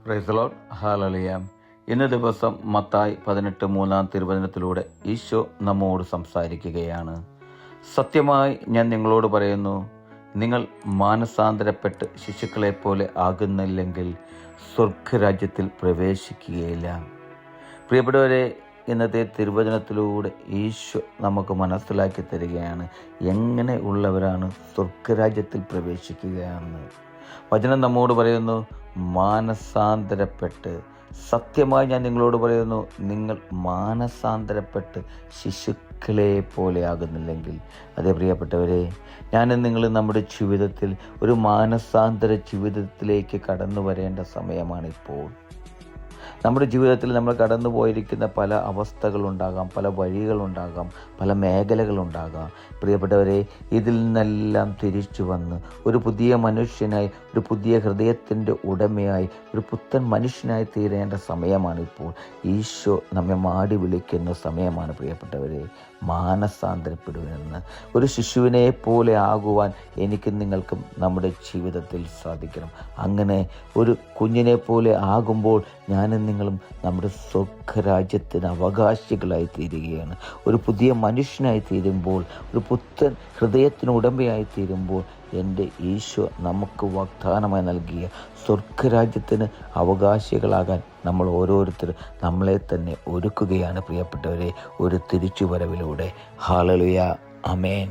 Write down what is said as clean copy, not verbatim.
Praise the Lord. Hallelujah. ഇന്ന ദിവസം മത്തായി 18:3 തിരുവചനത്തിലൂടെ ഈശോ നമ്മോട് സംസാരിക്കുകയാണ്. സത്യമായി ഞാൻ നിങ്ങളോട് പറയുന്നു, നിങ്ങൾ മാനസാന്തരപ്പെട്ട് ശിശുക്കളെ പോലെ ആകുന്നില്ലെങ്കിൽ സ്വർഗരാജ്യത്തിൽ പ്രവേശിക്കുകയില്ല. പ്രിയപ്പെട്ടവരെ, ഇന്നത്തെ തിരുവചനത്തിലൂടെ ഈശോ നമുക്ക് മനസ്സിലാക്കി തരികയാണ് എങ്ങനെ ഉള്ളവരാണ് സ്വർഗരാജ്യത്തിൽ പ്രവേശിക്കുകയാണെന്ന്. വചനം നമ്മോട് പറയുന്നു, മാനസാന്തരപ്പെട്ട്. സത്യമായി ഞാൻ നിങ്ങളോട് പറയുന്നു, നിങ്ങൾ മാനസാന്തരപ്പെട്ട് ശിശുക്കളെ പോലെ ആകുന്നില്ലെങ്കിൽ. അതേ പ്രിയപ്പെട്ടവരെ, ഞാനും നിങ്ങൾ നമ്മുടെ ജീവിതത്തിൽ ഒരു മാനസാന്തര ജീവിതത്തിലേക്ക് കടന്നു വരേണ്ട സമയമാണിപ്പോൾ. നമ്മുടെ ജീവിതത്തിൽ നമ്മൾ കടന്നു പോയിരിക്കുന്ന പല അവസ്ഥകളുണ്ടാകാം, പല വഴികളുണ്ടാകാം, പല മേഖലകളുണ്ടാകാം. പ്രിയപ്പെട്ടവരെ, ഇതിൽ നിന്നെല്ലാം തിരിച്ചു വന്ന് ഒരു പുതിയ മനുഷ്യനായി, ഒരു പുതിയ ഹൃദയത്തിൻ്റെ ഉടമയായി, ഒരു പുത്തൻ മനുഷ്യനായി തീരേണ്ട സമയമാണിപ്പോൾ. ഈശോ നമ്മെ മാടി വിളിക്കുന്ന സമയമാണ്. പ്രിയപ്പെട്ടവരെ, മാനസാന്തരപ്പെടുവെന്ന്. ഒരു ശിശുവിനെ പോലെ ആകുവാൻ എനിക്കും നിങ്ങൾക്കും നമ്മുടെ ജീവിതത്തിൽ സാധിക്കണം. അങ്ങനെ ഒരു കുഞ്ഞിനെ പോലെ ആകുമ്പോൾ ഞാനും നിങ്ങളും നമ്മുടെ സ്വർഗരാജ്യത്തിന് അവകാശികളായി തീരുകയാണ്. ഒരു പുതിയ മനുഷ്യനായി തീരുമ്പോൾ, ഒരു പുത്തൻ ഹൃദയത്തിന് ഉടമയായി തീരുമ്പോൾ, എൻ്റെ ഈശോ നമുക്ക് വാഗ്ദാനമായി നൽകിയ സ്വർഗരാജ്യത്തിന് അവകാശികളാകാൻ നമ്മൾ ഓരോരുത്തരും നമ്മളെ തന്നെ ഒരുക്കുകയാണ് പ്രിയപ്പെട്ടവരെ, ഒരു തിരിച്ചുവരവിലൂടെ. ഹല്ലേലൂയ. ആമേൻ.